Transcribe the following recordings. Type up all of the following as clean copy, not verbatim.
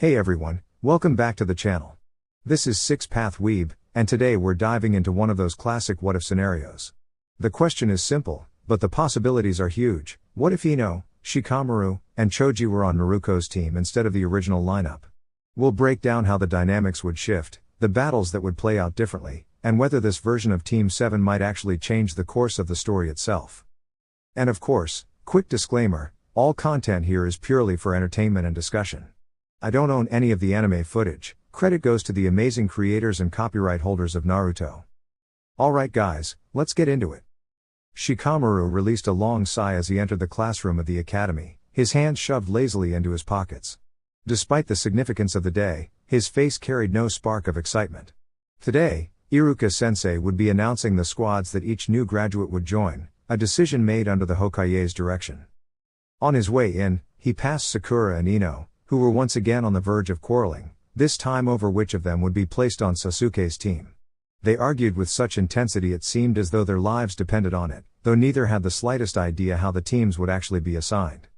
Hey everyone, welcome back to the channel. This is Six Path Weeb, and today we're diving into one of those classic what-if scenarios. The question is simple, but the possibilities are huge. What if Ino, Shikamaru, and Choji were on Naruko's team instead of the original lineup? We'll break down how the dynamics would shift, the battles that would play out differently, and whether this version of Team 7 might actually change the course of the story itself. And of course, quick disclaimer, all content here is purely for entertainment and discussion. I don't own any of the anime footage, credit goes to the amazing creators and copyright holders of Naruto. Alright guys, let's get into it. Shikamaru released a long sigh as he entered the classroom of the academy, his hands shoved lazily into his pockets. Despite the significance of the day, his face carried no spark of excitement. Today, Iruka-sensei would be announcing the squads that each new graduate would join, a decision made under the Hokage's direction. On his way in, he passed Sakura and Ino, who were once again on the verge of quarreling, this time over which of them would be placed on Sasuke's team. They argued with such intensity it seemed as though their lives depended on it, though neither had the slightest idea how the teams would actually be assigned.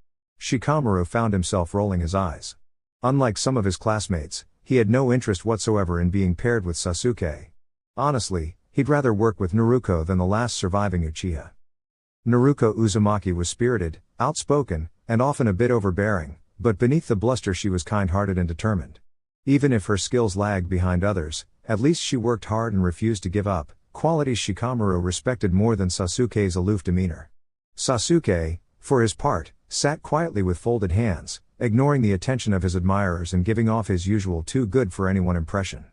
Shikamaru found himself rolling his eyes. Unlike some of his classmates, he had no interest whatsoever in being paired with Sasuke. Honestly, he'd rather work with Naruko than the last surviving Uchiha. Naruko Uzumaki was spirited, outspoken, and often a bit overbearing, but beneath the bluster she was kind-hearted and determined. Even if her skills lagged behind others, at least she worked hard and refused to give up, qualities Shikamaru respected more than Sasuke's aloof demeanor. Sasuke, for his part, sat quietly with folded hands, ignoring the attention of his admirers and giving off his usual too good for anyone impression.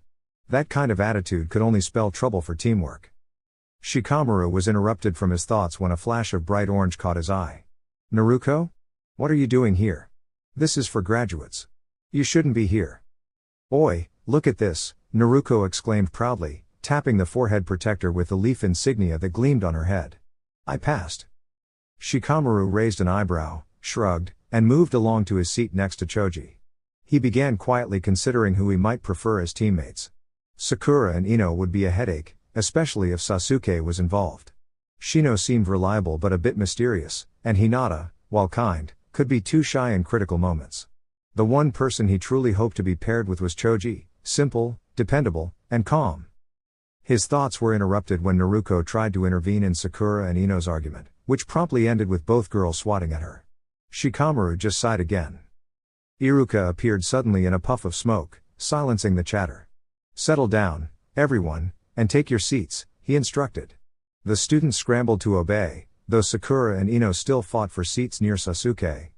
That kind of attitude could only spell trouble for teamwork. Shikamaru was interrupted from his thoughts when a flash of bright orange caught his eye. Naruko? What are you doing here? This is for graduates. You shouldn't be here. Oi, look at this, Naruko exclaimed proudly, tapping the forehead protector with the leaf insignia that gleamed on her head. I passed. Shikamaru raised an eyebrow, shrugged, and moved along to his seat next to Choji. He began quietly considering who he might prefer as teammates. Sakura and Ino would be a headache, especially if Sasuke was involved. Shino seemed reliable but a bit mysterious, and Hinata, while kind, could be too shy in critical moments. The one person he truly hoped to be paired with was Choji, simple, dependable, and calm. His thoughts were interrupted when Naruko tried to intervene in Sakura and Ino's argument, which promptly ended with both girls swatting at her. Shikamaru just sighed again. Iruka appeared suddenly in a puff of smoke, silencing the chatter. Settle down, everyone, and take your seats, he instructed. The students scrambled to obey, though Sakura and Ino still fought for seats near Sasuke.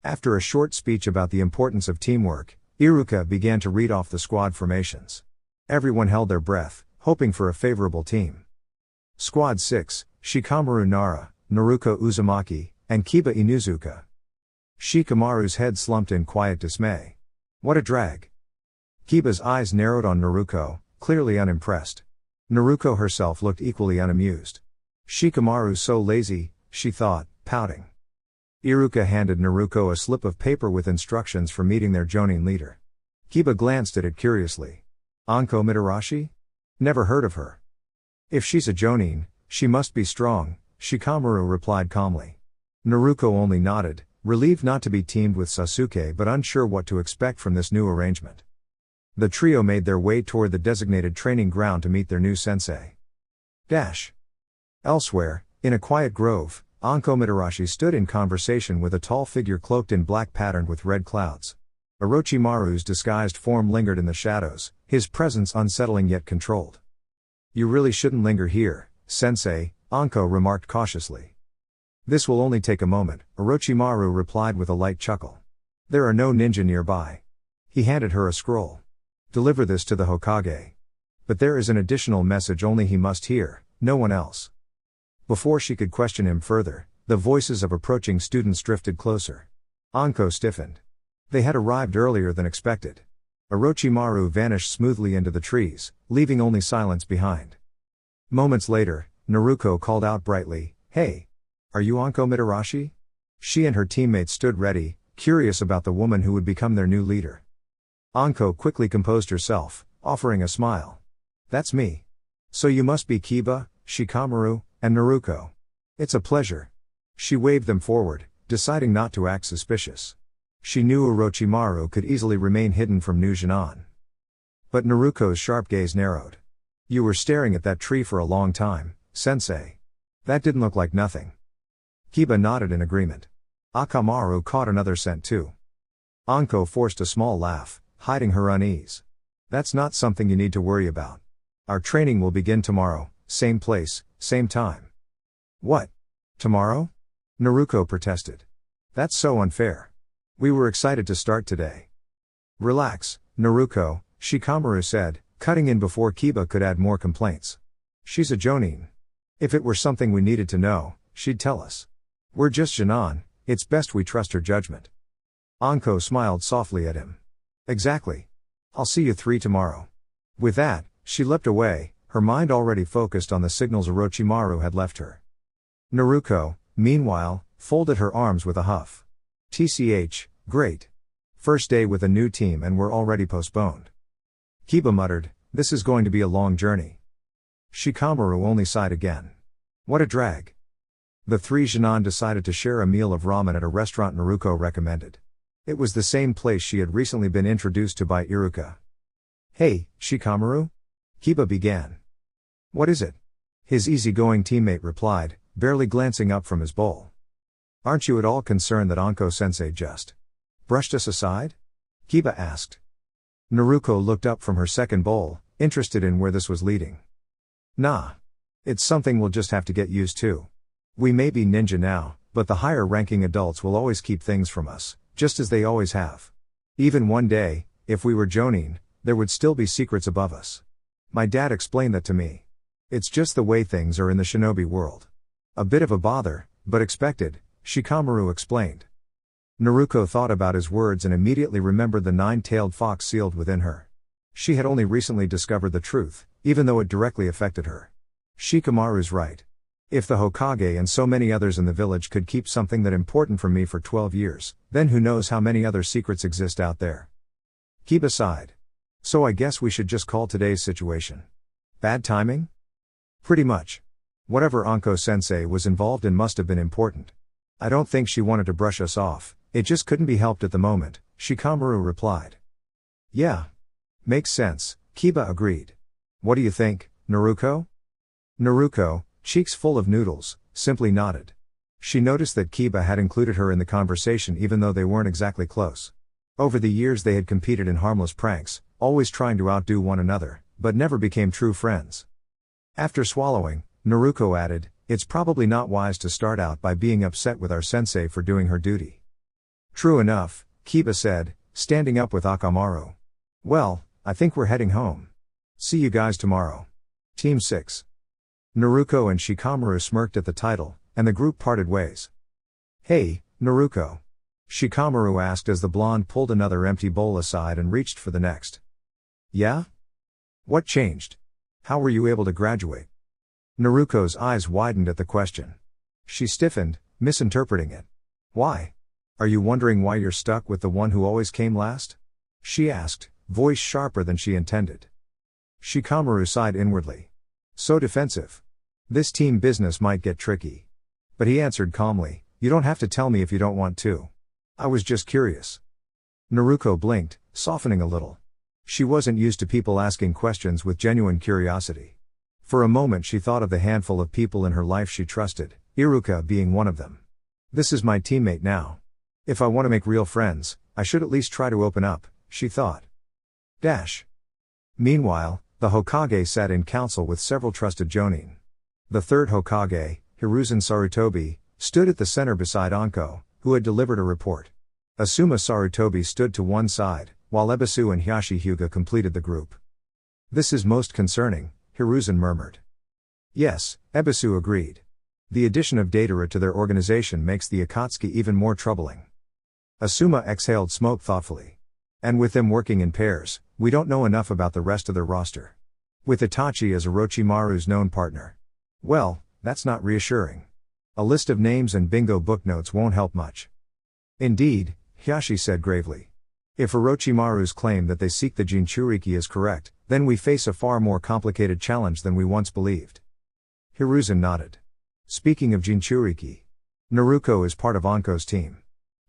After a short speech about the importance of teamwork, Iruka began to read off the squad formations. Everyone held their breath, hoping for a favorable team. Squad 6, Shikamaru Nara, Naruko Uzumaki, and Kiba Inuzuka. Shikamaru's head slumped in quiet dismay. What a drag. Kiba's eyes narrowed on Naruko, clearly unimpressed. Naruko herself looked equally unamused. Shikamaru's so lazy, she thought, pouting. Iruka handed Naruko a slip of paper with instructions for meeting their Jonin leader. Kiba glanced at it curiously. Anko Mitarashi? Never heard of her. If she's a Jonin, she must be strong, Shikamaru replied calmly. Naruko only nodded, relieved not to be teamed with Sasuke but unsure what to expect from this new arrangement. The trio made their way toward the designated training ground to meet their new sensei. Elsewhere, in a quiet grove, Anko Mitarashi stood in conversation with a tall figure cloaked in black patterned with red clouds. Orochimaru's disguised form lingered in the shadows, his presence unsettling yet controlled. You really shouldn't linger here, sensei, Anko remarked cautiously. This will only take a moment, Orochimaru replied with a light chuckle. There are no ninja nearby. He handed her a scroll. Deliver this to the Hokage. But there is an additional message only he must hear, no one else. Before she could question him further, the voices of approaching students drifted closer. Anko stiffened. They had arrived earlier than expected. Orochimaru vanished smoothly into the trees, leaving only silence behind. Moments later, Naruko called out brightly, Hey! Are you Anko Mitarashi? She and her teammates stood ready, curious about the woman who would become their new leader. Anko quickly composed herself, offering a smile. That's me. So you must be Kiba, Shikamaru, and Naruko. It's a pleasure. She waved them forward, deciding not to act suspicious. She knew Orochimaru could easily remain hidden from New Jinan. But Naruko's sharp gaze narrowed. You were staring at that tree for a long time, sensei. That didn't look like nothing. Kiba nodded in agreement. Akamaru caught another scent too. Anko forced a small laugh, hiding her unease. That's not something you need to worry about. Our training will begin tomorrow, same place, same time. What? Tomorrow? Naruko protested. That's so unfair. We were excited to start today. Relax, Naruko, Shikamaru said, cutting in before Kiba could add more complaints. She's a jonin. If it were something we needed to know, she'd tell us. We're just Jinan, it's best we trust her judgment. Anko smiled softly at him. Exactly. I'll see you 3 tomorrow. With that, she leapt away, her mind already focused on the signals Orochimaru had left her. Naruko, meanwhile, folded her arms with a huff. TCH, great. First day with a new team and we're already postponed. Kiba muttered, this is going to be a long journey. Shikamaru only sighed again. What a drag. The 3 Jinan decided to share a meal of ramen at a restaurant Naruko recommended. It was the same place she had recently been introduced to by Iruka. Hey, Shikamaru? Kiba began. What is it? His easygoing teammate replied, barely glancing up from his bowl. Aren't you at all concerned that Anko-sensei just brushed us aside? Kiba asked. Naruko looked up from her second bowl, interested in where this was leading. Nah. It's something we'll just have to get used to. We may be ninja now, but the higher-ranking adults will always keep things from us, just as they always have. Even one day, if we were jonin, there would still be secrets above us. My dad explained that to me. It's just the way things are in the shinobi world. A bit of a bother, but expected, Shikamaru explained. Naruko thought about his words and immediately remembered the 9-tailed fox sealed within her. She had only recently discovered the truth, even though it directly affected her. Shikamaru's right. If the Hokage and so many others in the village could keep something that important from me for 12 years, then who knows how many other secrets exist out there. Kiba sighed. So I guess we should just call today's situation bad timing? Pretty much. Whatever Anko-sensei was involved in must have been important. I don't think she wanted to brush us off, it just couldn't be helped at the moment, Shikamaru replied. Yeah. Makes sense, Kiba agreed. What do you think, Naruko? Naruko, cheeks full of noodles, simply nodded. She noticed that Kiba had included her in the conversation even though they weren't exactly close. Over the years they had competed in harmless pranks, always trying to outdo one another, but never became true friends. After swallowing, Naruko added, it's probably not wise to start out by being upset with our sensei for doing her duty. True enough, Kiba said, standing up with Akamaru. Well, I think we're heading home. See you guys tomorrow. Team 6. Naruko and Shikamaru smirked at the title, and the group parted ways. Hey, Naruko. Shikamaru asked as the blonde pulled another empty bowl aside and reached for the next. Yeah? What changed? How were you able to graduate? Naruko's eyes widened at the question. She stiffened, misinterpreting it. Why? Are you wondering why you're stuck with the one who always came last? She asked, voice sharper than she intended. Shikamaru sighed inwardly. So defensive. This team business might get tricky. But he answered calmly, you don't have to tell me if you don't want to. I was just curious. Naruko blinked, softening a little. She wasn't used to people asking questions with genuine curiosity. For a moment she thought of the handful of people in her life she trusted, Iruka being one of them. This is my teammate now. If I want to make real friends, I should at least try to open up, she thought. Meanwhile, the Hokage sat in council with several trusted jonin. The third Hokage, Hiruzen Sarutobi, stood at the center beside Anko, who had delivered a report. Asuma Sarutobi stood to one side, while Ebisu and Hiashi Hyuga completed the group. This is most concerning, Hiruzen murmured. Yes, Ebisu agreed. The addition of Datara to their organization makes the Akatsuki even more troubling. Asuma exhaled smoke thoughtfully. And with them working in pairs, we don't know enough about the rest of their roster. With Itachi as Orochimaru's known partner. Well, that's not reassuring. A list of names and bingo book notes won't help much. Indeed, Hiashi said gravely. If Orochimaru's claim that they seek the Jinchuriki is correct, then we face a far more complicated challenge than we once believed. Hiruzen nodded. Speaking of Jinchuriki, Naruko is part of Anko's team.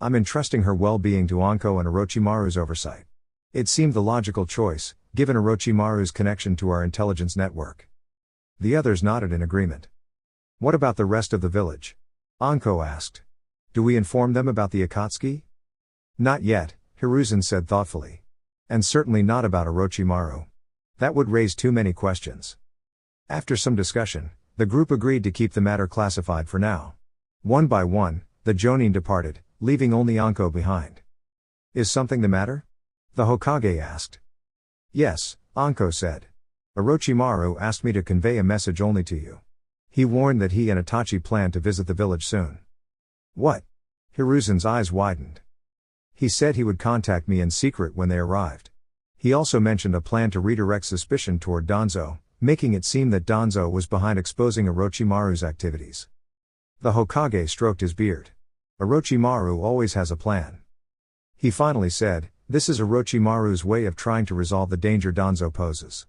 I'm entrusting her well-being to Anko and Orochimaru's oversight. It seemed the logical choice, given Orochimaru's connection to our intelligence network. The others nodded in agreement. What about the rest of the village? Anko asked. Do we inform them about the Akatsuki? Not yet, Hiruzen said thoughtfully. And certainly not about Orochimaru. That would raise too many questions. After some discussion, the group agreed to keep the matter classified for now. One by one, the Jonin departed, leaving only Anko behind. Is something the matter? The Hokage asked. Yes, Anko said. Orochimaru asked me to convey a message only to you. He warned that he and Itachi plan to visit the village soon. What? Hiruzen's eyes widened. He said he would contact me in secret when they arrived. He also mentioned a plan to redirect suspicion toward Danzo, making it seem that Danzo was behind exposing Orochimaru's activities. The Hokage stroked his beard. Orochimaru always has a plan. He finally said, this is Orochimaru's way of trying to resolve the danger Danzo poses.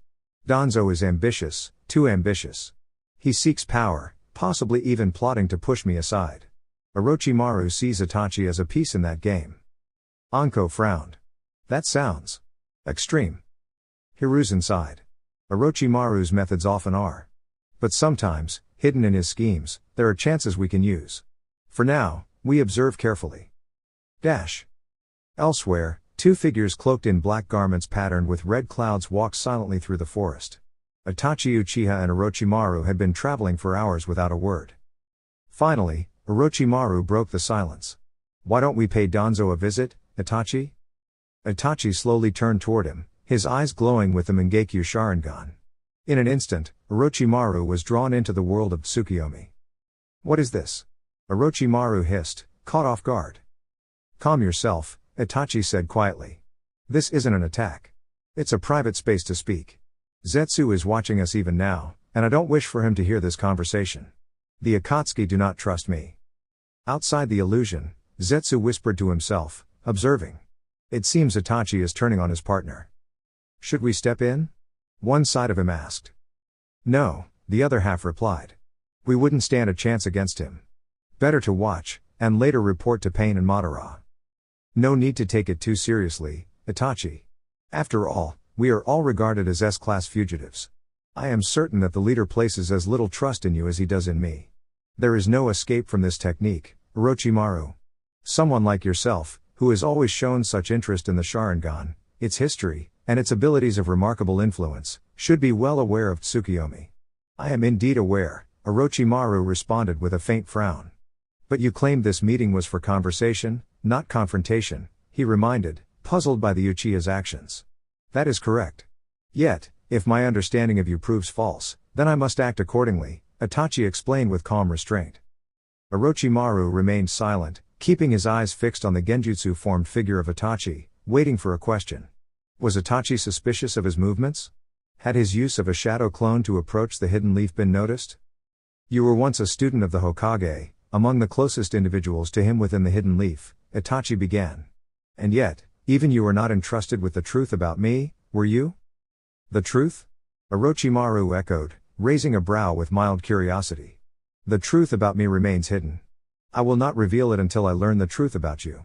Danzo is ambitious, too ambitious. He seeks power, possibly even plotting to push me aside. Orochimaru sees Itachi as a piece in that game. Anko frowned. That sounds extreme. Hiruzen sighed. Orochimaru's methods often are. But sometimes, hidden in his schemes, there are chances we can use. For now, we observe carefully. Elsewhere, two figures cloaked in black garments patterned with red clouds walked silently through the forest. Itachi Uchiha and Orochimaru had been traveling for hours without a word. Finally, Orochimaru broke the silence. Why don't we pay Danzo a visit, Itachi? Itachi slowly turned toward him, his eyes glowing with the Mangekyo Sharingan. In an instant, Orochimaru was drawn into the world of Tsukuyomi. What is this? Orochimaru hissed, caught off guard. Calm yourself, Itachi said quietly. This isn't an attack. It's a private space to speak. Zetsu is watching us even now, and I don't wish for him to hear this conversation. The Akatsuki do not trust me. Outside the illusion, Zetsu whispered to himself, observing. It seems Itachi is turning on his partner. Should we step in? One side of him asked. No, the other half replied. We wouldn't stand a chance against him. Better to watch, and later report to Pain and Madara. No need to take it too seriously, Itachi. After all, we are all regarded as S-class fugitives. I am certain that the leader places as little trust in you as he does in me. There is no escape from this technique, Orochimaru. Someone like yourself, who has always shown such interest in the Sharingan, its history, and its abilities of remarkable influence, should be well aware of Tsukuyomi. I am indeed aware, Orochimaru responded with a faint frown. But you claimed this meeting was for conversation, not confrontation, he reminded, puzzled by the Uchiha's actions. That is correct. Yet, if my understanding of you proves false, then I must act accordingly, Itachi explained with calm restraint. Orochimaru remained silent, keeping his eyes fixed on the genjutsu-formed figure of Itachi, waiting for a question. Was Itachi suspicious of his movements? Had his use of a shadow clone to approach the hidden leaf been noticed? You were once a student of the Hokage, among the closest individuals to him within the hidden leaf, Itachi began. And yet, even you were not entrusted with the truth about me, were you? The truth? Orochimaru echoed, raising a brow with mild curiosity. The truth about me remains hidden. I will not reveal it until I learn the truth about you.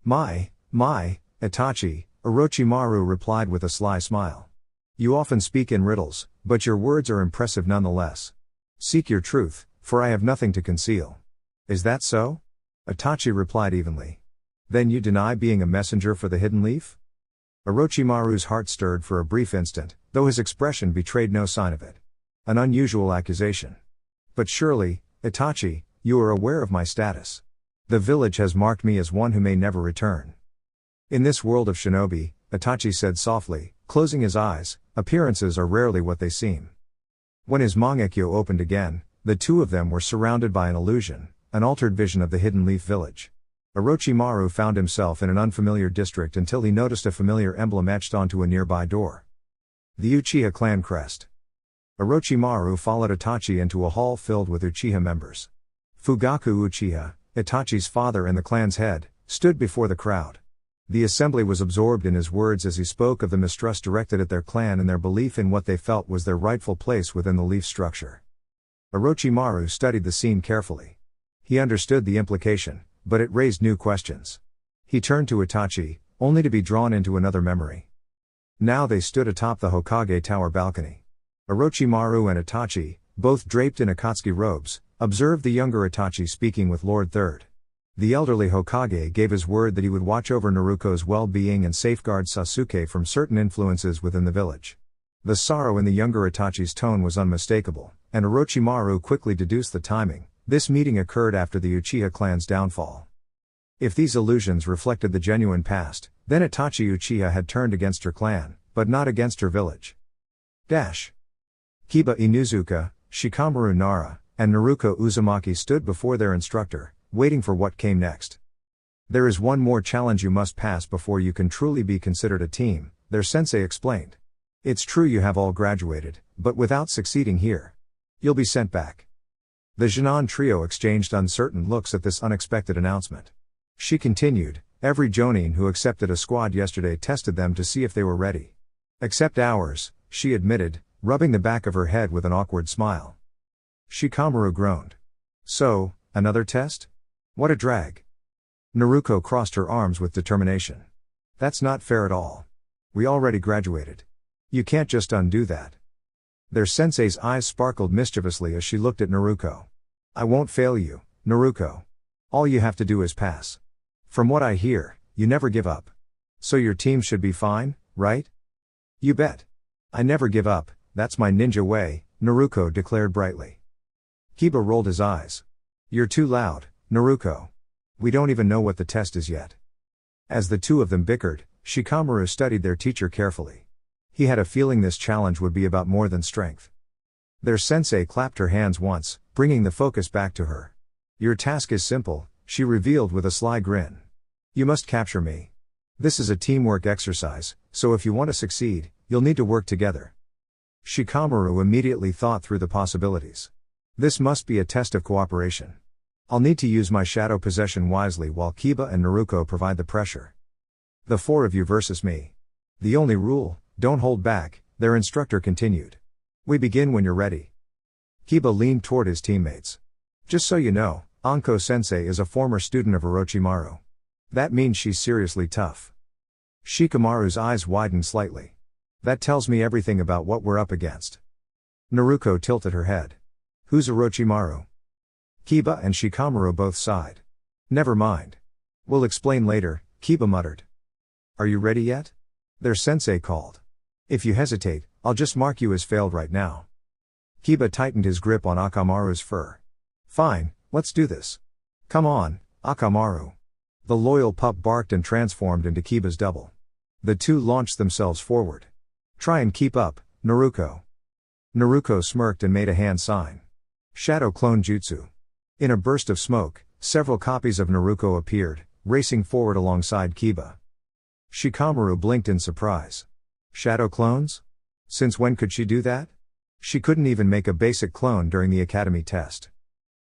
My, Itachi, Orochimaru replied with a sly smile. You often speak in riddles, but your words are impressive nonetheless. Seek your truth, for I have nothing to conceal. Is that so? Itachi replied evenly. Then you deny being a messenger for the hidden leaf? Orochimaru's heart stirred for a brief instant, though his expression betrayed no sign of it. An unusual accusation. But surely, Itachi, you are aware of my status. The village has marked me as one who may never return. In this world of shinobi, Itachi said softly, closing his eyes, appearances are rarely what they seem. When his Mangekyo opened again, the two of them were surrounded by an illusion, an altered vision of the Hidden Leaf village. Orochimaru found himself in an unfamiliar district until he noticed a familiar emblem etched onto a nearby door. The Uchiha clan crest. Orochimaru followed Itachi into a hall filled with Uchiha members. Fugaku Uchiha, Itachi's father and the clan's head, stood before the crowd. The assembly was absorbed in his words as he spoke of the mistrust directed at their clan and their belief in what they felt was their rightful place within the leaf structure. Orochimaru studied the scene carefully. He understood the implication. but it raised new questions. He turned to Itachi, only to be drawn into another memory. Now they stood atop the Hokage Tower balcony. Orochimaru and Itachi, both draped in Akatsuki robes, observed the younger Itachi speaking with Lord Third. The elderly Hokage gave his word that he would watch over Naruko's well-being and safeguard Sasuke from certain influences within the village. The sorrow in the younger Itachi's tone was unmistakable, and Orochimaru quickly deduced the timing. This meeting occurred after the Uchiha clan's downfall. If these illusions reflected the genuine past, then Itachi Uchiha had turned against her clan, but not against her village. Kiba Inuzuka, Shikamaru Nara, and Naruko Uzumaki stood before their instructor, waiting for what came next. There is one more challenge you must pass before you can truly be considered a team, their sensei explained. It's true you have all graduated, but without succeeding here, you'll be sent back. The Jinan trio exchanged uncertain looks at this unexpected announcement. She continued, every Jonin who accepted a squad yesterday tested them to see if they were ready. Except ours, she admitted, rubbing the back of her head with an awkward smile. Shikamaru groaned. So, another test? What a drag. Naruko crossed her arms with determination. That's not fair at all. We already graduated. You can't just undo that. Their sensei's eyes sparkled mischievously as she looked at Naruko. I won't fail you, Naruko. All you have to do is pass. From what I hear, you never give up. So your team should be fine, right? You bet. I never give up, that's my ninja way, Naruko declared brightly. Kiba rolled his eyes. You're too loud, Naruko. We don't even know what the test is yet. As the two of them bickered, Shikamaru studied their teacher carefully. He had a feeling this challenge would be about more than strength. Their sensei clapped her hands once, bringing the focus back to her. Your task is simple, she revealed with a sly grin. You must capture me. This is a teamwork exercise, so if you want to succeed, you'll need to work together. Shikamaru immediately thought through the possibilities. This must be a test of cooperation. I'll need to use my shadow possession wisely while Kiba and Naruko provide the pressure. The four of you versus me. The only rule, don't hold back, their instructor continued. We begin when you're ready. Kiba leaned toward his teammates. Just so you know, Anko-sensei is a former student of Orochimaru. That means she's seriously tough. Shikamaru's eyes widened slightly. That tells me everything about what we're up against. Naruko tilted her head. Who's Orochimaru? Kiba and Shikamaru both sighed. Never mind. We'll explain later, Kiba muttered. Are you ready yet? Their sensei called. If you hesitate, I'll just mark you as failed right now. Kiba tightened his grip on Akamaru's fur. Fine, let's do this. Come on, Akamaru. The loyal pup barked and transformed into Kiba's double. The two launched themselves forward. Try and keep up, Naruko. Naruko smirked and made a hand sign. Shadow Clone Jutsu. In a burst of smoke, several copies of Naruko appeared, racing forward alongside Kiba. Shikamaru blinked in surprise. Shadow clones? Since when could she do that? She couldn't even make a basic clone during the academy test.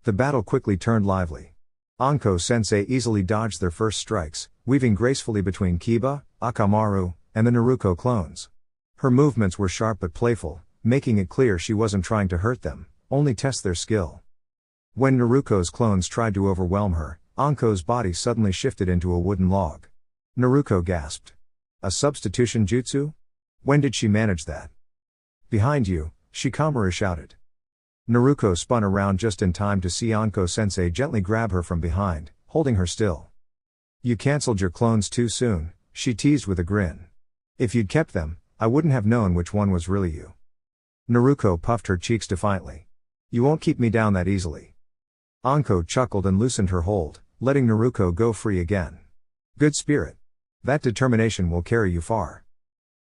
The battle quickly turned lively. Anko-sensei easily dodged their first strikes, weaving gracefully between Kiba, Akamaru, and the Naruko clones. Her movements were sharp but playful, making it clear she wasn't trying to hurt them, only test their skill. When Naruko's clones tried to overwhelm her, Anko's body suddenly shifted into a wooden log. Naruko gasped. A substitution jutsu? When did she manage that? Behind you, Shikamaru shouted. Naruko spun around just in time to see Anko-sensei gently grab her from behind, holding her still. You cancelled your clones too soon, she teased with a grin. If you'd kept them, I wouldn't have known which one was really you. Naruko puffed her cheeks defiantly. You won't keep me down that easily. Anko chuckled and loosened her hold, letting Naruko go free again. Good spirit. That determination will carry you far.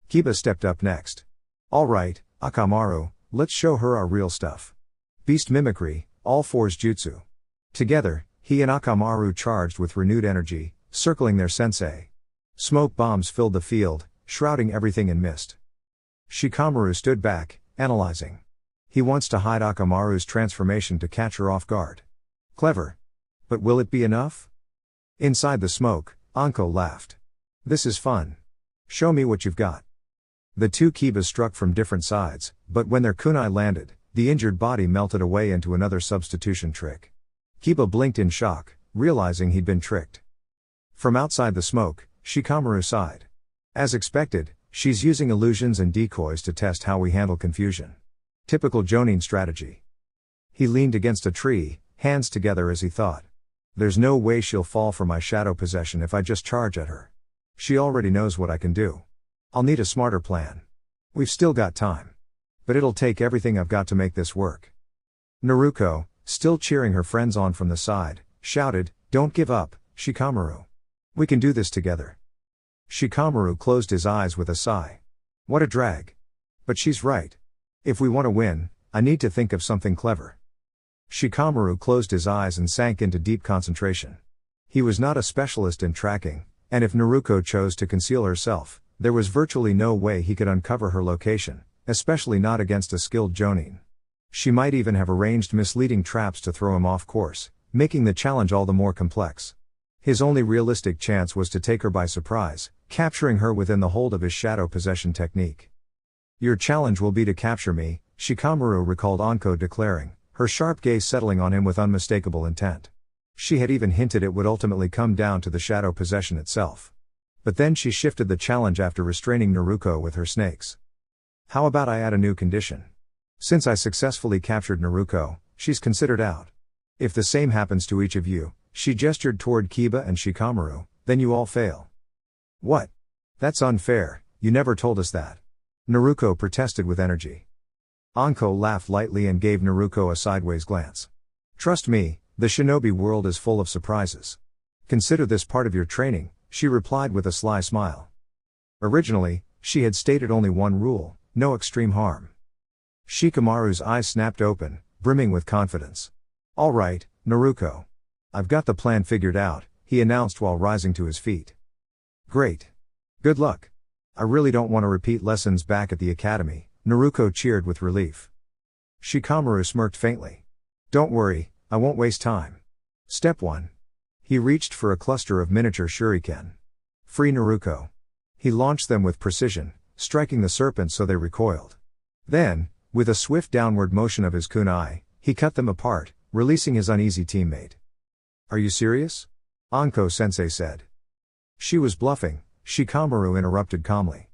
Kiba stepped up next. All right, Akamaru, let's show her our real stuff. Beast mimicry, all fours jutsu. Together, he and Akamaru charged with renewed energy, circling their sensei. Smoke bombs filled the field, shrouding everything in mist. Shikamaru stood back, analyzing. He wants to hide Akamaru's transformation to catch her off guard. Clever. But will it be enough? Inside the smoke, Anko laughed. This is fun. Show me what you've got. The two Kibas struck from different sides, but when their kunai landed, the injured body melted away into another substitution trick. Kiba blinked in shock, realizing he'd been tricked. From outside the smoke, Shikamaru sighed. As expected, she's using illusions and decoys to test how we handle confusion. Typical Jonin strategy. He leaned against a tree, hands together as he thought. There's no way she'll fall for my shadow possession if I just charge at her. She already knows what I can do. I'll need a smarter plan. We've still got time. But it'll take everything I've got to make this work. Naruko, still cheering her friends on from the side, shouted, "Don't give up, Shikamaru. We can do this together." Shikamaru closed his eyes with a sigh. What a drag. But she's right. If we want to win, I need to think of something clever. Shikamaru closed his eyes and sank into deep concentration. He was not a specialist in tracking, and if Naruko chose to conceal herself, there was virtually no way he could uncover her location, especially not against a skilled Jonin. She might even have arranged misleading traps to throw him off course, making the challenge all the more complex. His only realistic chance was to take her by surprise, capturing her within the hold of his shadow possession technique. Your challenge will be to capture me, Shikamaru recalled Anko declaring, her sharp gaze settling on him with unmistakable intent. She had even hinted it would ultimately come down to the shadow possession itself. But then she shifted the challenge after restraining Naruko with her snakes. How about I add a new condition? Since I successfully captured Naruko, she's considered out. If the same happens to each of you, she gestured toward Kiba and Shikamaru, then you all fail. What? That's unfair, you never told us that. Naruko protested with energy. Anko laughed lightly and gave Naruko a sideways glance. Trust me, the shinobi world is full of surprises. Consider this part of your training, she replied with a sly smile. Originally, she had stated only one rule, no extreme harm. Shikamaru's eyes snapped open, brimming with confidence. All right, Naruko. I've got the plan figured out, he announced while rising to his feet. Great. Good luck. I really don't want to repeat lessons back at the academy, Naruko cheered with relief. Shikamaru smirked faintly. Don't worry, I won't waste time. Step 1. He reached for a cluster of miniature shuriken. Free Naruko. He launched them with precision, striking the serpents so they recoiled. Then, with a swift downward motion of his kunai, he cut them apart, releasing his uneasy teammate. Are you serious? Anko-sensei said. She was bluffing, Shikamaru interrupted calmly.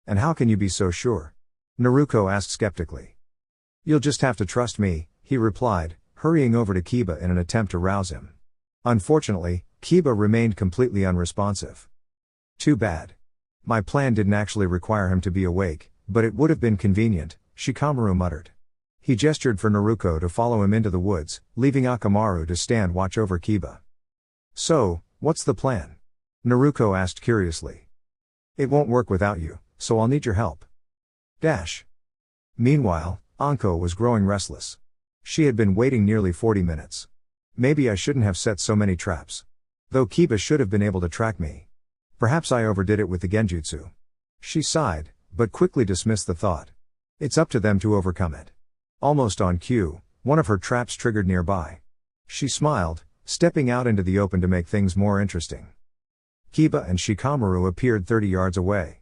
And how can you be so sure? Naruko asked skeptically. You'll just have to trust me, he replied, hurrying over to Kiba in an attempt to rouse him. Unfortunately, Kiba remained completely unresponsive. Too bad. My plan didn't actually require him to be awake, but it would have been convenient, Shikamaru muttered. He gestured for Naruko to follow him into the woods, leaving Akamaru to stand watch over Kiba. So, what's the plan? Naruko asked curiously. It won't work without you, so I'll need your help. Meanwhile, Anko was growing restless. She had been waiting nearly 40 minutes. Maybe I shouldn't have set so many traps. Though Kiba should have been able to track me. Perhaps I overdid it with the genjutsu. She sighed, but quickly dismissed the thought. It's up to them to overcome it. Almost on cue, one of her traps triggered nearby. She smiled, stepping out into the open to make things more interesting. Kiba and Shikamaru appeared 30 yards away.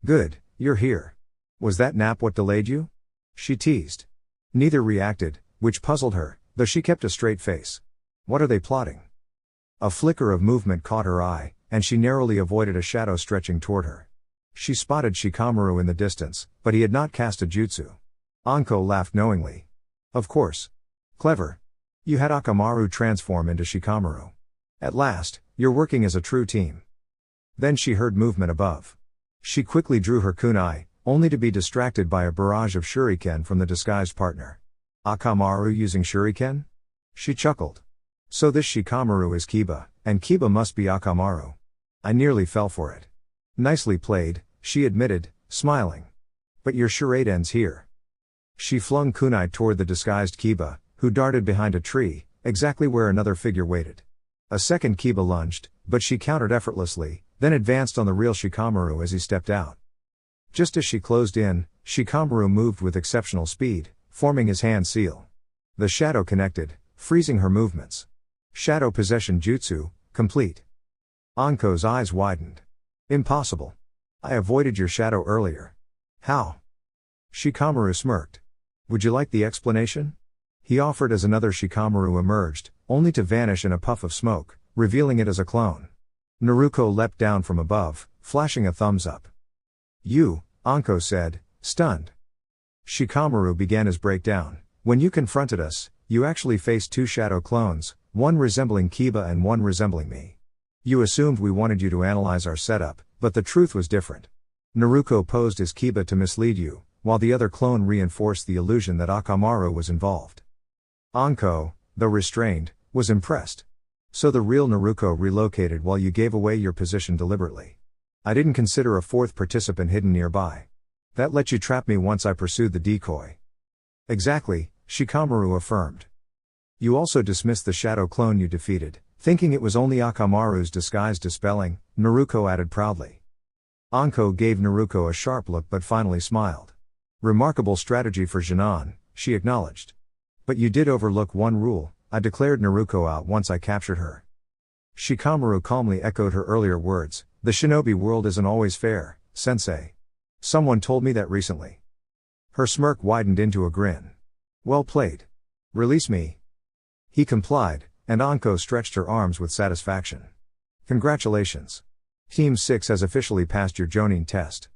Good, you're here. Was that nap what delayed you? She teased. Neither reacted, which puzzled her, though she kept a straight face. What are they plotting? A flicker of movement caught her eye, and she narrowly avoided a shadow stretching toward her. She spotted Shikamaru in the distance, but he had not cast a jutsu. Anko laughed knowingly. Of course. Clever. You had Akamaru transform into Shikamaru. At last, you're working as a true team. Then she heard movement above. She quickly drew her kunai, only to be distracted by a barrage of shuriken from the disguised partner. Akamaru using shuriken? She chuckled. So this Shikamaru is Kiba, and Kiba must be Akamaru. I nearly fell for it. Nicely played, she admitted, smiling. But your charade ends here. She flung kunai toward the disguised Kiba, who darted behind a tree, exactly where another figure waited. A second Kiba lunged, but she countered effortlessly, then advanced on the real Shikamaru as he stepped out. Just as she closed in, Shikamaru moved with exceptional speed, forming his hand seal. The shadow connected, freezing her movements. Shadow possession jutsu, complete. Anko's eyes widened. Impossible. I avoided your shadow earlier. How? Shikamaru smirked. Would you like the explanation? he offered as another Shikamaru emerged, only to vanish in a puff of smoke, revealing it as a clone. Naruko leapt down from above, flashing a thumbs up. You, Anko said, stunned. Shikamaru began his breakdown. When you confronted us, you actually faced two shadow clones, one resembling Kiba and one resembling me. You assumed we wanted you to analyze our setup, but the truth was different. Naruko posed as Kiba to mislead you, while the other clone reinforced the illusion that Akamaru was involved. Anko, though restrained, was impressed. So the real Naruko relocated while you gave away your position deliberately. I didn't consider a fourth participant hidden nearby. That let you trap me once I pursued the decoy. Exactly, Shikamaru affirmed. You also dismissed the shadow clone you defeated, thinking it was only Akamaru's disguise dispelling, Naruko added proudly. Anko gave Naruko a sharp look but finally smiled. Remarkable strategy for Jinan, she acknowledged. But you did overlook one rule, I declared Naruko out once I captured her. Shikamaru calmly echoed her earlier words, the shinobi world isn't always fair, sensei. Someone told me that recently. Her smirk widened into a grin. Well played. Release me. He complied, and Anko stretched her arms with satisfaction. Congratulations. Team 6 has officially passed your Jonin test.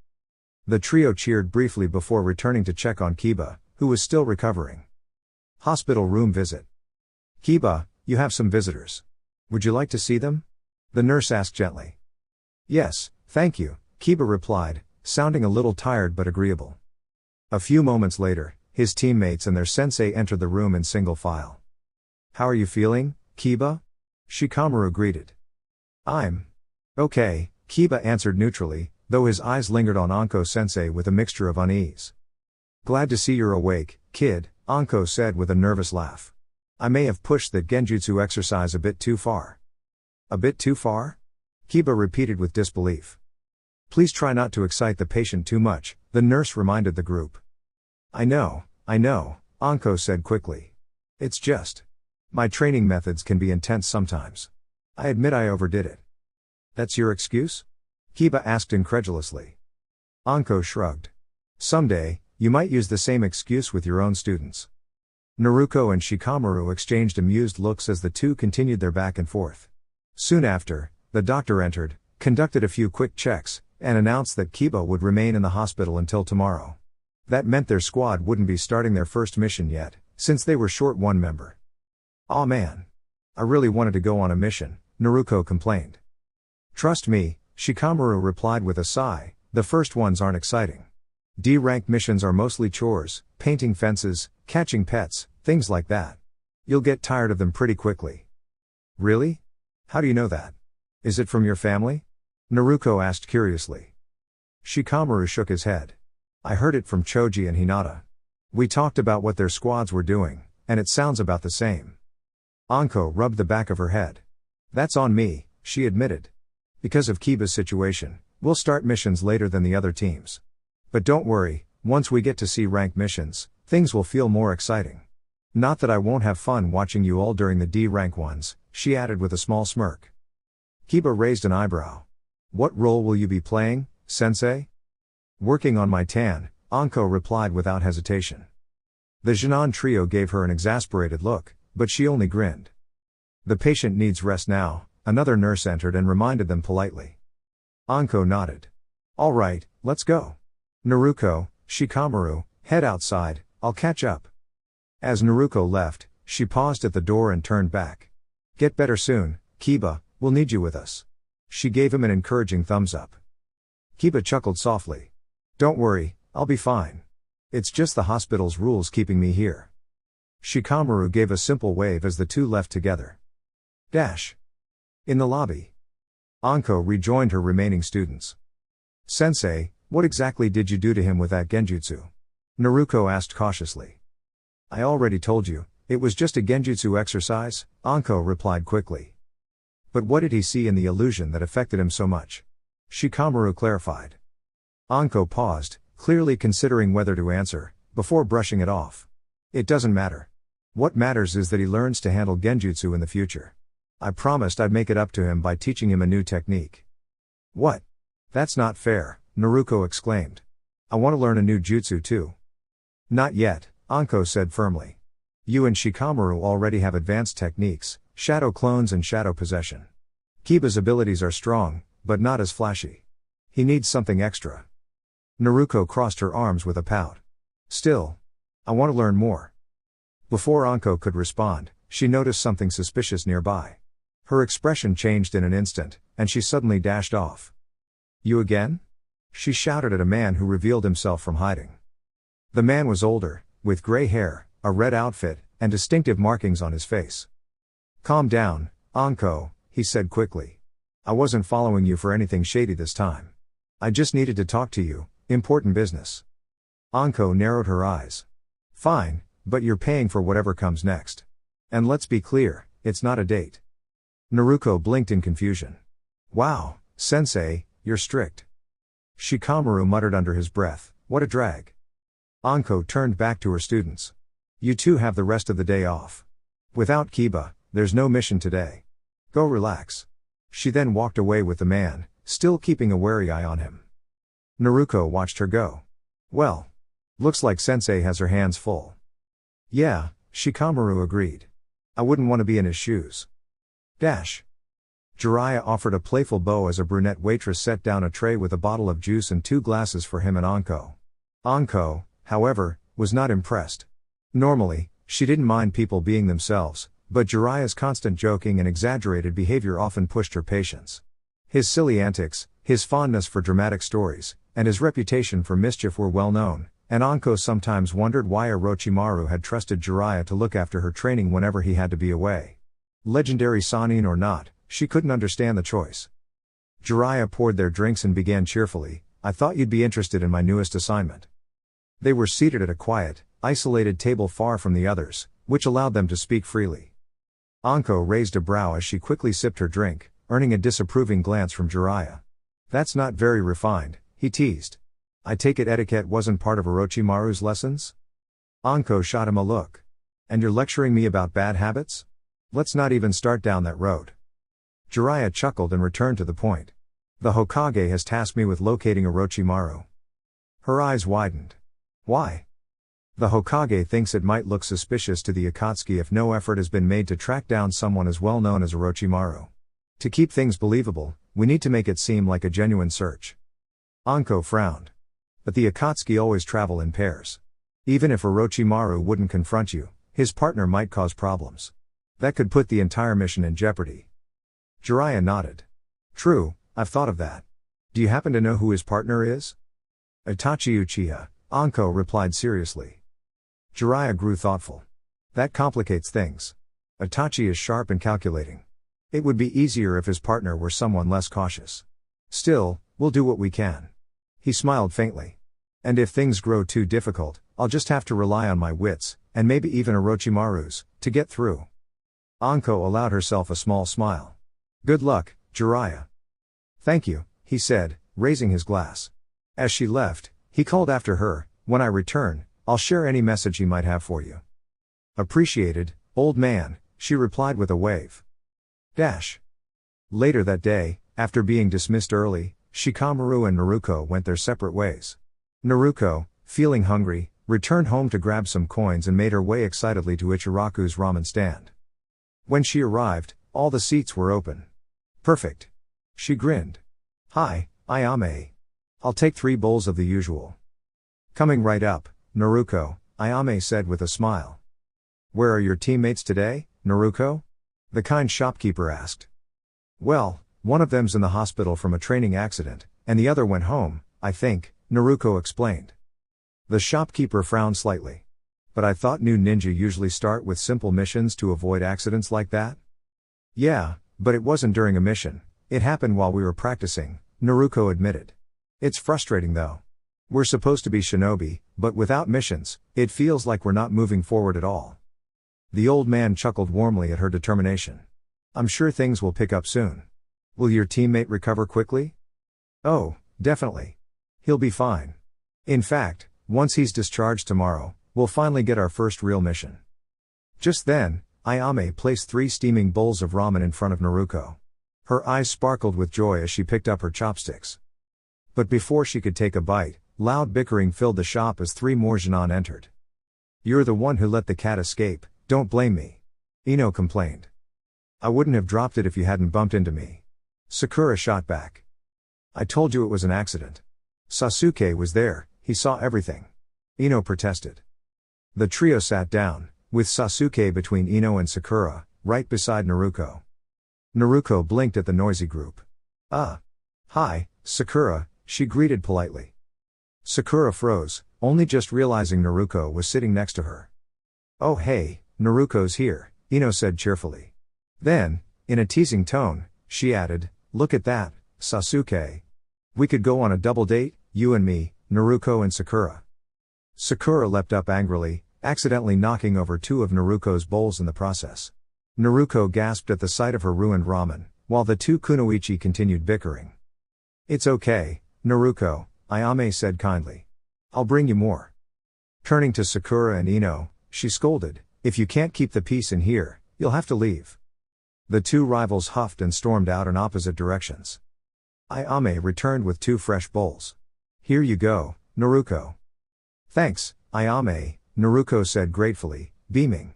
The trio cheered briefly before returning to check on Kiba, who was still recovering. Hospital room visit. Kiba, you have some visitors. Would you like to see them? The nurse asked gently. Yes, thank you, Kiba replied, sounding a little tired but agreeable. A few moments later, his teammates and their sensei entered the room in single file. How are you feeling, Kiba? Shikamaru greeted. I'm okay, Kiba answered neutrally, though his eyes lingered on Anko-sensei with a mixture of unease. Glad to see you're awake, kid, Anko said with a nervous laugh. I may have pushed that genjutsu exercise a bit too far. A bit too far? Kiba repeated with disbelief. Please try not to excite the patient too much, the nurse reminded the group. I know, Anko said quickly. It's just. My training methods can be intense sometimes. I admit I overdid it. That's your excuse? Kiba asked incredulously. Anko shrugged. Someday, you might use the same excuse with your own students. Naruko and Shikamaru exchanged amused looks as the two continued their back and forth. Soon after, the doctor entered, conducted a few quick checks, and announced that Kiba would remain in the hospital until tomorrow. That meant their squad wouldn't be starting their first mission yet, since they were short one member. Aw man. I really wanted to go on a mission, Naruko complained. Trust me, Shikamaru replied with a sigh, the first ones aren't exciting. D-rank missions are mostly chores, painting fences, catching pets, things like that. You'll get tired of them pretty quickly. Really? How do you know that? Is it from your family? Naruko asked curiously. Shikamaru shook his head. I heard it from Choji and Hinata. We talked about what their squads were doing, and it sounds about the same. Anko rubbed the back of her head. That's on me, she admitted. Because of Kiba's situation, we'll start missions later than the other teams. But don't worry, once we get to C-rank missions, things will feel more exciting. Not that I won't have fun watching you all during the D-rank ones, she added with a small smirk. Kiba raised an eyebrow. What role will you be playing, sensei? Working on my tan, Anko replied without hesitation. The Jinan trio gave her an exasperated look, but she only grinned. The patient needs rest now, another nurse entered and reminded them politely. Anko nodded. All right, let's go. Naruko, Shikamaru, head outside, I'll catch up. As Naruko left, she paused at the door and turned back. Get better soon, Kiba, we'll need you with us. She gave him an encouraging thumbs up. Kiba chuckled softly. Don't worry, I'll be fine. It's just the hospital's rules keeping me here. Shikamaru gave a simple wave as the two left together. Dash. In the lobby. Anko rejoined her remaining students. Sensei, what exactly did you do to him with that genjutsu? Naruko asked cautiously. I already told you, it was just a genjutsu exercise, Anko replied quickly. But what did he see in the illusion that affected him so much? Shikamaru clarified. Anko paused, clearly considering whether to answer, before brushing it off. It doesn't matter. What matters is that he learns to handle genjutsu in the future. I promised I'd make it up to him by teaching him a new technique. What? That's not fair, Naruko exclaimed. I want to learn a new jutsu too. Not yet, Anko said firmly. You and Shikamaru already have advanced techniques, shadow clones and shadow possession. Kiba's abilities are strong, but not as flashy. He needs something extra. Naruko crossed her arms with a pout. Still, I want to learn more. Before Anko could respond, she noticed something suspicious nearby. Her expression changed in an instant, and she suddenly dashed off. You again? She shouted at a man who revealed himself from hiding. The man was older, with gray hair, a red outfit, and distinctive markings on his face. Calm down, Anko, he said quickly. I wasn't following you for anything shady this time. I just needed to talk to you, important business. Anko narrowed her eyes. Fine, but you're paying for whatever comes next. And let's be clear, it's not a date. Naruko blinked in confusion. Wow, sensei, you're strict. Shikamaru muttered under his breath, what a drag. Anko turned back to her students. You two have the rest of the day off. Without Kiba, there's no mission today. Go relax. She then walked away with the man, still keeping a wary eye on him. Naruko watched her go. Well, looks like sensei has her hands full. Yeah, Shikamaru agreed. I wouldn't want to be in his shoes. Jiraiya offered a playful bow as a brunette waitress set down a tray with a bottle of juice and 2 glasses for him and Anko. Anko, however, was not impressed. Normally, she didn't mind people being themselves, but Jiraiya's constant joking and exaggerated behavior often pushed her patience. His silly antics, his fondness for dramatic stories, and his reputation for mischief were well known, and Anko sometimes wondered why Orochimaru had trusted Jiraiya to look after her training whenever he had to be away. Legendary Sannin or not, she couldn't understand the choice. Jiraiya poured their drinks and began cheerfully, I thought you'd be interested in my newest assignment. They were seated at a quiet, isolated table far from the others, which allowed them to speak freely. Anko raised a brow as she quickly sipped her drink, earning a disapproving glance from Jiraiya. That's not very refined, he teased. I take it etiquette wasn't part of Orochimaru's lessons? Anko shot him a look. And you're lecturing me about bad habits? Let's not even start down that road. Jiraiya chuckled and returned to the point. The Hokage has tasked me with locating Orochimaru. Her eyes widened. Why? The Hokage thinks it might look suspicious to the Akatsuki if no effort has been made to track down someone as well known as Orochimaru. To keep things believable, we need to make it seem like a genuine search. Anko frowned. But the Akatsuki always travel in pairs. Even if Orochimaru wouldn't confront you, his partner might cause problems. That could put the entire mission in jeopardy. Jiraiya nodded. True, I've thought of that. Do you happen to know who his partner is? Itachi Uchiha, Anko replied seriously. Jiraiya grew thoughtful. That complicates things. Itachi is sharp and calculating. It would be easier if his partner were someone less cautious. Still, we'll do what we can. He smiled faintly. And if things grow too difficult, I'll just have to rely on my wits, and maybe even Orochimaru's, to get through. Anko allowed herself a small smile. Good luck, Jiraiya. Thank you, he said, raising his glass. As she left, he called after her, when I return, I'll share any message he might have for you. Appreciated, old man, she replied with a wave. Later that day, after being dismissed early, Shikamaru and Naruko went their separate ways. Naruko, feeling hungry, returned home to grab some coins and made her way excitedly to Ichiraku's ramen stand. When she arrived, all the seats were open. Perfect. She grinned. Hi, Ayame. I'll take 3 bowls of the usual. Coming right up, Naruko, Ayame said with a smile. Where are your teammates today, Naruko? The kind shopkeeper asked. Well, one of them's in the hospital from a training accident, and the other went home, I think, Naruko explained. The shopkeeper frowned slightly. But I thought new ninja usually start with simple missions to avoid accidents like that? Yeah, but it wasn't during a mission, it happened while we were practicing, Naruko admitted. It's frustrating though. We're supposed to be shinobi, but without missions, it feels like we're not moving forward at all. The old man chuckled warmly at her determination. I'm sure things will pick up soon. Will your teammate recover quickly? Oh, definitely. He'll be fine. In fact, once he's discharged tomorrow, we'll finally get our first real mission. Just then, Ayame placed 3 steaming bowls of ramen in front of Naruko. Her eyes sparkled with joy as she picked up her chopsticks. But before she could take a bite, loud bickering filled the shop as 3 more genin entered. You're the one who let the cat escape, Don't blame me. Ino complained. I wouldn't have dropped it if you hadn't bumped into me. Sakura shot back. I told you it was an accident. Sasuke was there, he saw everything. Ino protested. The trio sat down, with Sasuke between Ino and Sakura, right beside Naruko. Naruko blinked at the noisy group. Hi, Sakura, she greeted politely. Sakura froze, only just realizing Naruko was sitting next to her. Oh hey, Naruko's here, Ino said cheerfully. Then, in a teasing tone, she added, look at that, Sasuke. We could go on a double date, you and me, Naruko and Sakura. Sakura leapt up angrily, accidentally knocking over 2 of Naruko's bowls in the process. Naruko gasped at the sight of her ruined ramen, while the 2 kunoichi continued bickering. It's okay, Naruko, Ayame said kindly. I'll bring you more. Turning to Sakura and Ino, she scolded, if you can't keep the peace in here, you'll have to leave. The 2 rivals huffed and stormed out in opposite directions. Ayame returned with 2 fresh bowls. Here you go, Naruko. Thanks, Ayame, Naruko said gratefully, beaming.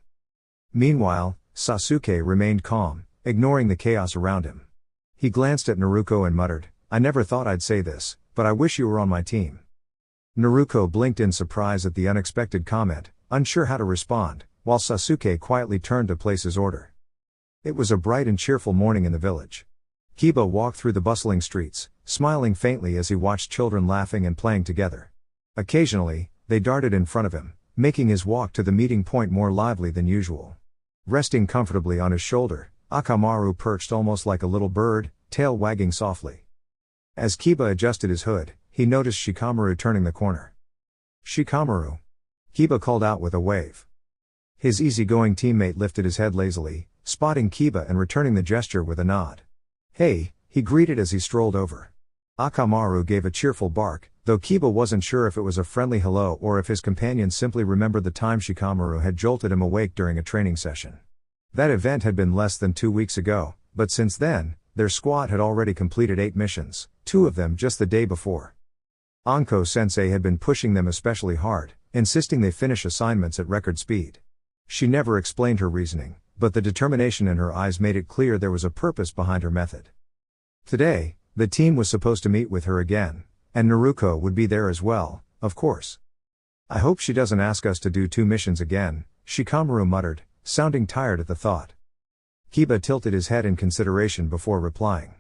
Meanwhile, Sasuke remained calm, ignoring the chaos around him. He glanced at Naruko and muttered, I never thought I'd say this, but I wish you were on my team. Naruko blinked in surprise at the unexpected comment, unsure how to respond, while Sasuke quietly turned to place his order. It was a bright and cheerful morning in the village. Kiba walked through the bustling streets, smiling faintly as he watched children laughing and playing together. Occasionally, they darted in front of him, making his walk to the meeting point more lively than usual. Resting comfortably on his shoulder, Akamaru perched almost like a little bird, tail wagging softly. As Kiba adjusted his hood, he noticed Shikamaru turning the corner. Shikamaru! Kiba called out with a wave. His easygoing teammate lifted his head lazily, spotting Kiba and returning the gesture with a nod. Hey, he greeted as he strolled over. Akamaru gave a cheerful bark, though Kiba wasn't sure if it was a friendly hello or if his companion simply remembered the time Shikamaru had jolted him awake during a training session. That event had been less than 2 weeks ago, but since then, their squad had already completed 8 missions, 2 of them just the day before. Anko-sensei had been pushing them especially hard, insisting they finish assignments at record speed. She never explained her reasoning, but the determination in her eyes made it clear there was a purpose behind her method. Today, the team was supposed to meet with her again, and Naruko would be there as well, of course. I hope she doesn't ask us to do 2 missions again, Shikamaru muttered, sounding tired at the thought. Kiba tilted his head in consideration before replying.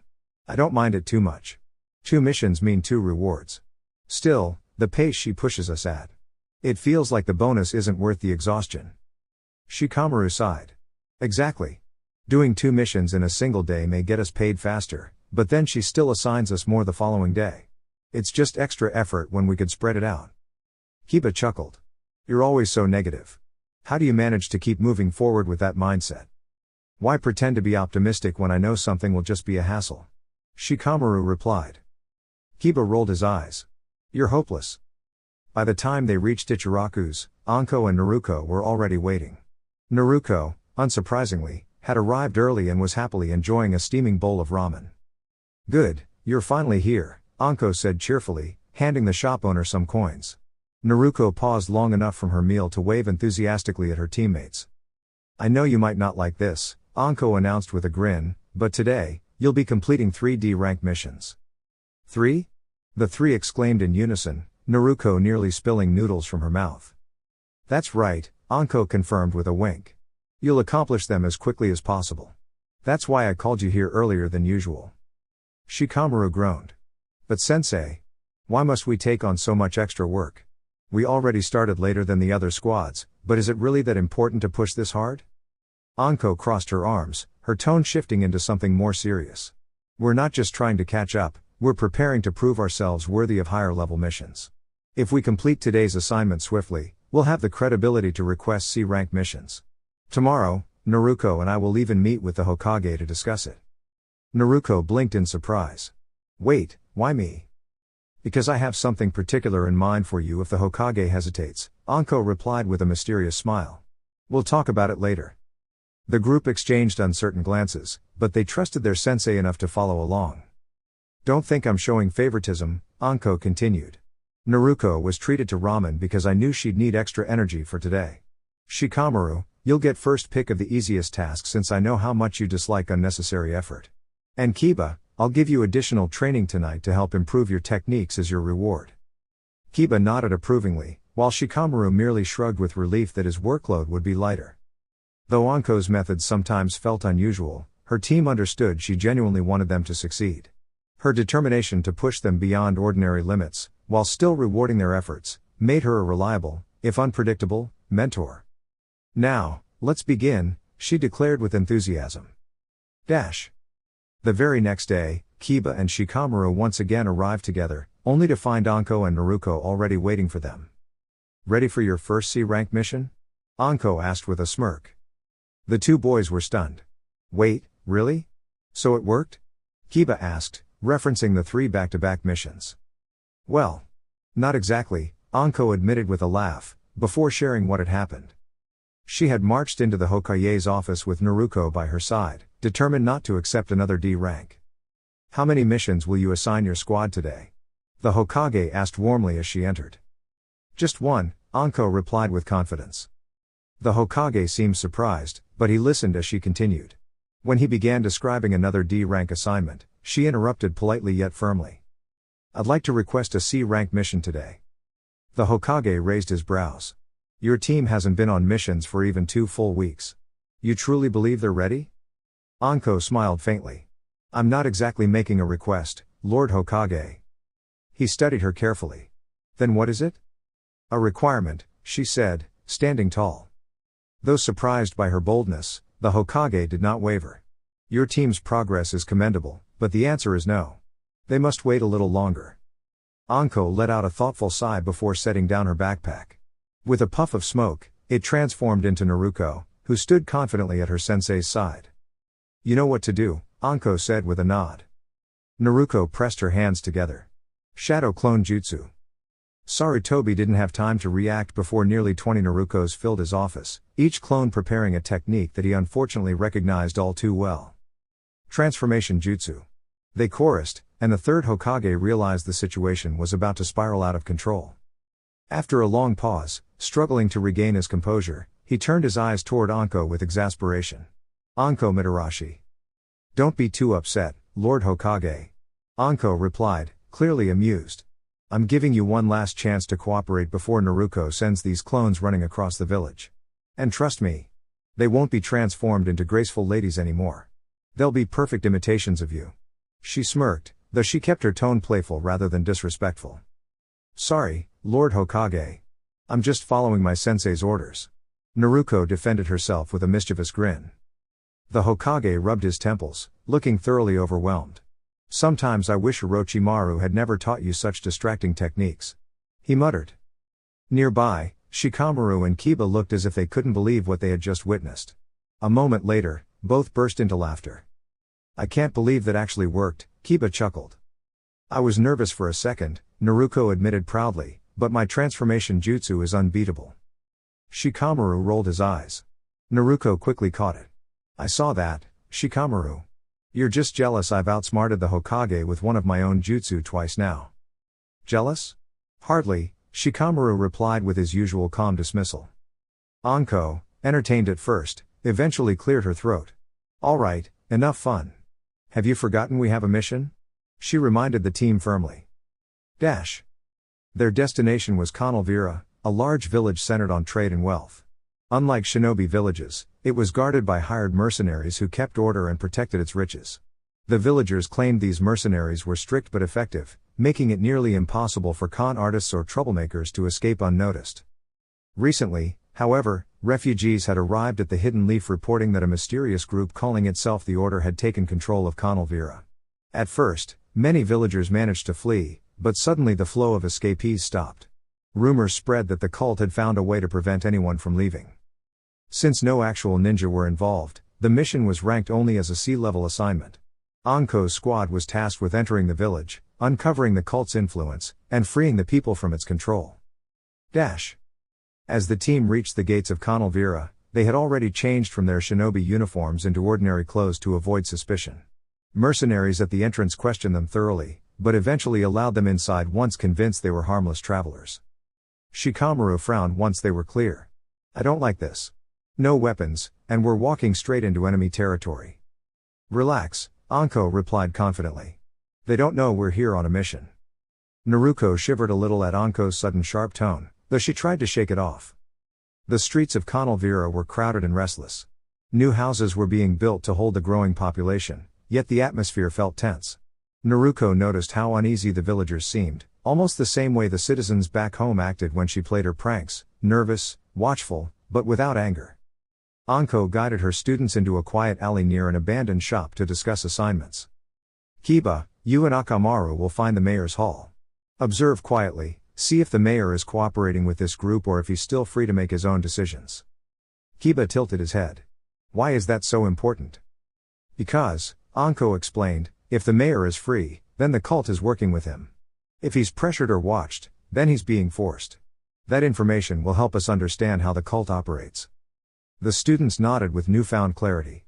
I don't mind it too much. 2 missions mean 2 rewards. Still, the pace she pushes us at. It feels like the bonus isn't worth the exhaustion. Shikamaru sighed. Exactly. Doing 2 missions in a single day may get us paid faster, but then she still assigns us more the following day. It's just extra effort when we could spread it out. Kiba chuckled. You're always so negative. How do you manage to keep moving forward with that mindset? Why pretend to be optimistic when I know something will just be a hassle? Shikamaru replied. Kiba rolled his eyes. You're hopeless. By the time they reached Ichiraku's, Anko and Naruko were already waiting. Naruko, unsurprisingly, had arrived early and was happily enjoying a steaming bowl of ramen. Good, you're finally here, Anko said cheerfully, handing the shop owner some coins. Naruko paused long enough from her meal to wave enthusiastically at her teammates. I know you might not like this, Anko announced with a grin, but today, you'll be completing 3D rank missions. 3? The 3 exclaimed in unison, Naruko nearly spilling noodles from her mouth. That's right, Anko confirmed with a wink. You'll accomplish them as quickly as possible. That's why I called you here earlier than usual. Shikamaru groaned. But sensei, why must we take on so much extra work? We already started later than the other squads, but is it really that important to push this hard? Anko crossed her arms, her tone shifting into something more serious. We're not just trying to catch up, we're preparing to prove ourselves worthy of higher level missions. If we complete today's assignment swiftly, we'll have the credibility to request C-rank missions. Tomorrow, Naruko and I will even meet with the Hokage to discuss it. Naruko blinked in surprise. Wait, why me? Because I have something particular in mind for you if the Hokage hesitates, Anko replied with a mysterious smile. We'll talk about it later. The group exchanged uncertain glances, but they trusted their sensei enough to follow along. Don't think I'm showing favoritism, Anko continued. Naruko was treated to ramen because I knew she'd need extra energy for today. Shikamaru, You'll get first pick of the easiest task since I know how much you dislike unnecessary effort. And Kiba, I'll give you additional training tonight to help improve your techniques as your reward. Kiba nodded approvingly, while Shikamaru merely shrugged with relief that his workload would be lighter. Though Anko's methods sometimes felt unusual, her team understood she genuinely wanted them to succeed. Her determination to push them beyond ordinary limits, while still rewarding their efforts, made her a reliable, if unpredictable, mentor. Now, let's begin, she declared with enthusiasm. The very next day, Kiba and Shikamaru once again arrived together, only to find Anko and Naruko already waiting for them. Ready for your first C-rank mission? Anko asked with a smirk. The two boys were stunned. Wait, really? So it worked? Kiba asked, referencing the 3 back-to-back missions. Well, not exactly, Anko admitted with a laugh, before sharing what had happened. She had marched into the Hokage's office with Naruko by her side, determined not to accept another D rank. How many missions will you assign your squad today? The Hokage asked warmly as she entered. Just one, Anko replied with confidence. The Hokage seemed surprised, but he listened as she continued. When he began describing another D-rank assignment, she interrupted politely yet firmly. I'd like to request a C-rank mission today. The Hokage raised his brows. Your team hasn't been on missions for even 2 full weeks. You truly believe they're ready? Anko smiled faintly. I'm not exactly making a request, Lord Hokage. He studied her carefully. Then what is it? A requirement, she said, standing tall. Though surprised by her boldness, the Hokage did not waver. Your team's progress is commendable, but the answer is no. They must wait a little longer. Anko let out a thoughtful sigh before setting down her backpack. With a puff of smoke, it transformed into Naruko, who stood confidently at her sensei's side. You know what to do, Anko said with a nod. Naruko pressed her hands together. Shadow Clone Jutsu. Sarutobi didn't have time to react before nearly 20 Narukos filled his office, each clone preparing a technique that he unfortunately recognized all too well. Transformation Jutsu. They chorused, and the third Hokage realized the situation was about to spiral out of control. After a long pause, struggling to regain his composure, he turned his eyes toward Anko with exasperation. Anko Mitarashi. Don't be too upset, Lord Hokage. Anko replied, clearly amused. I'm giving you one last chance to cooperate before Naruko sends these clones running across the village. And trust me, they won't be transformed into graceful ladies anymore. They'll be perfect imitations of you. She smirked, though she kept her tone playful rather than disrespectful. Sorry, Lord Hokage. I'm just following my sensei's orders. Naruko defended herself with a mischievous grin. The Hokage rubbed his temples, looking thoroughly overwhelmed. Sometimes I wish Orochimaru had never taught you such distracting techniques. He muttered. Nearby, Shikamaru and Kiba looked as if they couldn't believe what they had just witnessed. A moment later, both burst into laughter. I can't believe that actually worked, Kiba chuckled. I was nervous for a second, Naruko admitted proudly, but my transformation jutsu is unbeatable. Shikamaru rolled his eyes. Naruko quickly caught it. I saw that, Shikamaru. You're just jealous I've outsmarted the Hokage with one of my own jutsu twice now. Jealous? Hardly, Shikamaru replied with his usual calm dismissal. Anko, entertained at first, eventually cleared her throat. All right, enough fun. Have you forgotten we have a mission? She reminded the team firmly. Their destination was Conalvira, a large village centered on trade and wealth. Unlike shinobi villages, it was guarded by hired mercenaries who kept order and protected its riches. The villagers claimed these mercenaries were strict but effective, making it nearly impossible for con artists or troublemakers to escape unnoticed. Recently, however, refugees had arrived at the Hidden Leaf reporting that a mysterious group calling itself the Order had taken control of Conalvira. At first, many villagers managed to flee, but suddenly the flow of escapees stopped. Rumors spread that the cult had found a way to prevent anyone from leaving. Since no actual ninja were involved, the mission was ranked only as a C-level assignment. Anko's squad was tasked with entering the village, uncovering the cult's influence, and freeing the people from its control. As the team reached the gates of Conalvira, they had already changed from their shinobi uniforms into ordinary clothes to avoid suspicion. Mercenaries at the entrance questioned them thoroughly, but eventually allowed them inside once convinced they were harmless travelers. Shikamaru frowned once they were clear. I don't like this. No weapons, and we're walking straight into enemy territory. Relax, Anko replied confidently. They don't know we're here on a mission. Naruko shivered a little at Anko's sudden sharp tone, though she tried to shake it off. The streets of Conalvera were crowded and restless. New houses were being built to hold the growing population, yet the atmosphere felt tense. Naruko noticed how uneasy the villagers seemed, almost the same way the citizens back home acted when she played her pranks, nervous, watchful, but without anger. Anko guided her students into a quiet alley near an abandoned shop to discuss assignments. Kiba, you and Akamaru will find the mayor's hall. Observe quietly, see if the mayor is cooperating with this group or if he's still free to make his own decisions. Kiba tilted his head. Why is that so important? Because, Anko explained, if the mayor is free, then the cult is working with him. If he's pressured or watched, then he's being forced. That information will help us understand how the cult operates. The students nodded with newfound clarity.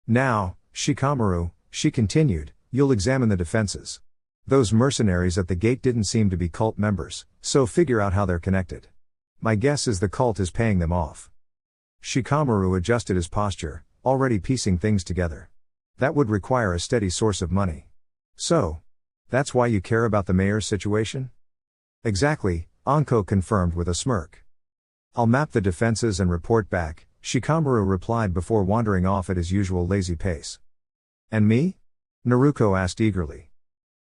Now, Shikamaru, she continued, you'll examine the defenses. Those mercenaries at the gate didn't seem to be cult members, so figure out how they're connected. My guess is the cult is paying them off. Shikamaru adjusted his posture, already piecing things together. That would require a steady source of money. So, that's why you care about the mayor's situation? Exactly, Anko confirmed with a smirk. I'll map the defenses and report back, Shikamaru replied before wandering off at his usual lazy pace. And me? Naruko asked eagerly.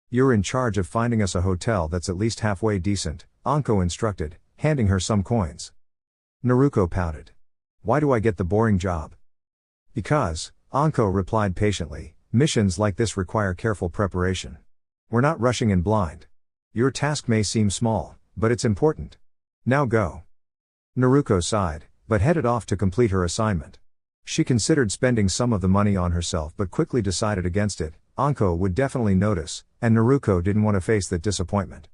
You're in charge of finding us a hotel that's at least halfway decent, Anko instructed, handing her some coins. Naruko pouted. Why do I get the boring job? Because, Anko replied patiently, missions like this require careful preparation. We're not rushing in blind. Your task may seem small, but it's important. Now go. Naruko sighed, but headed off to complete her assignment. She considered spending some of the money on herself but quickly decided against it. Anko would definitely notice, and Naruko didn't want to face that disappointment.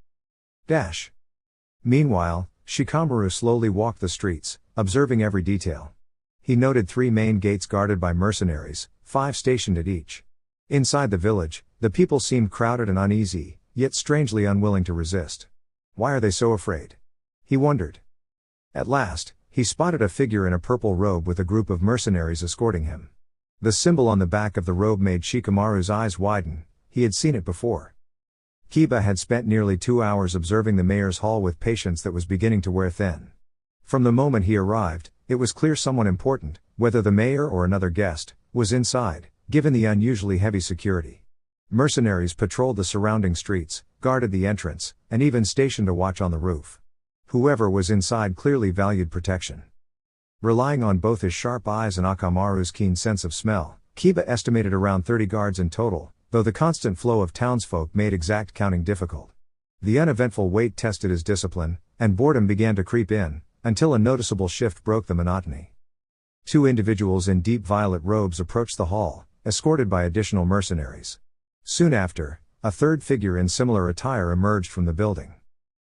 Meanwhile, Shikamaru slowly walked the streets, observing every detail. He noted 3 main gates guarded by mercenaries, 5 stationed at each. Inside the village, the people seemed crowded and uneasy, yet strangely unwilling to resist. Why are they so afraid? He wondered. At last, he spotted a figure in a purple robe with a group of mercenaries escorting him. The symbol on the back of the robe made Shikamaru's eyes widen. He had seen it before. Kiba had spent nearly 2 hours observing the mayor's hall with patience that was beginning to wear thin. From the moment he arrived, it was clear someone important, whether the mayor or another guest, was inside, given the unusually heavy security. Mercenaries patrolled the surrounding streets, guarded the entrance, and even stationed a watch on the roof. Whoever was inside clearly valued protection. Relying on both his sharp eyes and Akamaru's keen sense of smell, Kiba estimated around 30 guards in total, though the constant flow of townsfolk made exact counting difficult. The uneventful wait tested his discipline, and boredom began to creep in, until a noticeable shift broke the monotony. 2 individuals in deep violet robes approached the hall, escorted by additional mercenaries. Soon after, a third figure in similar attire emerged from the building.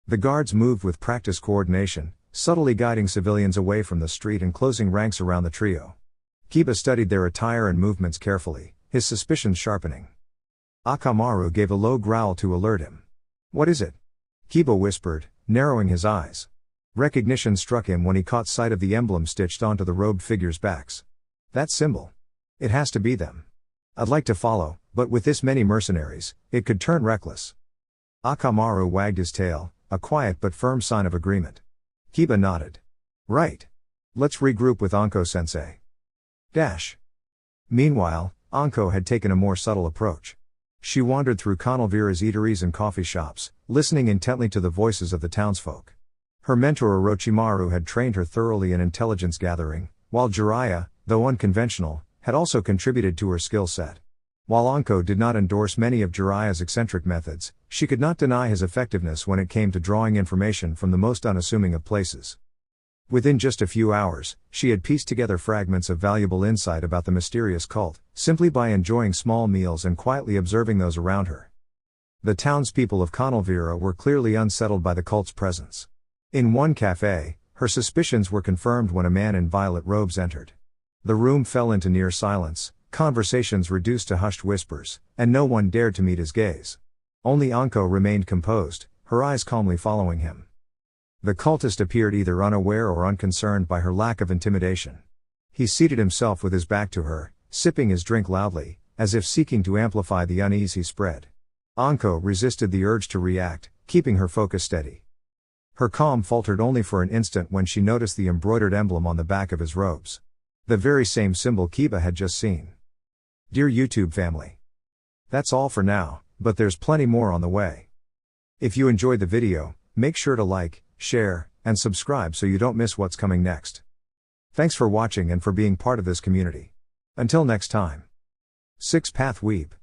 The guards moved with practiced coordination, subtly guiding civilians away from the street and closing ranks around the trio. Kiba studied their attire and movements carefully, his suspicions sharpening. Akamaru gave a low growl to alert him. What is it? Kiba whispered, narrowing his eyes. Recognition struck him when he caught sight of the emblem stitched onto the robed figures' backs. That symbol. It has to be them. I'd like to follow, but with this many mercenaries, it could turn reckless. Akamaru wagged his tail, a quiet but firm sign of agreement. Kiba nodded. Right. Let's regroup with Anko-sensei. Meanwhile, Anko had taken a more subtle approach. She wandered through Conalvera's eateries and coffee shops, listening intently to the voices of the townsfolk. Her mentor Orochimaru had trained her thoroughly in intelligence gathering, while Jiraiya, though unconventional, had also contributed to her skill set. While Anko did not endorse many of Jiraiya's eccentric methods, she could not deny his effectiveness when it came to drawing information from the most unassuming of places. Within just a few hours, she had pieced together fragments of valuable insight about the mysterious cult, simply by enjoying small meals and quietly observing those around her. The townspeople of Conalvera were clearly unsettled by the cult's presence. In one cafe, her suspicions were confirmed when a man in violet robes entered. The room fell into near silence, conversations reduced to hushed whispers, and no one dared to meet his gaze. Only Anko remained composed, her eyes calmly following him. The cultist appeared either unaware or unconcerned by her lack of intimidation. He seated himself with his back to her, sipping his drink loudly, as if seeking to amplify the unease he spread. Anko resisted the urge to react, keeping her focus steady. Her calm faltered only for an instant when she noticed the embroidered emblem on the back of his robes. The very same symbol Kiba had just seen. Dear YouTube family. That's all for now, but there's plenty more on the way. If you enjoyed the video, make sure to like, share, and subscribe so you don't miss what's coming next. Thanks for watching and for being part of this community. Until next time. 6 Path Weeb.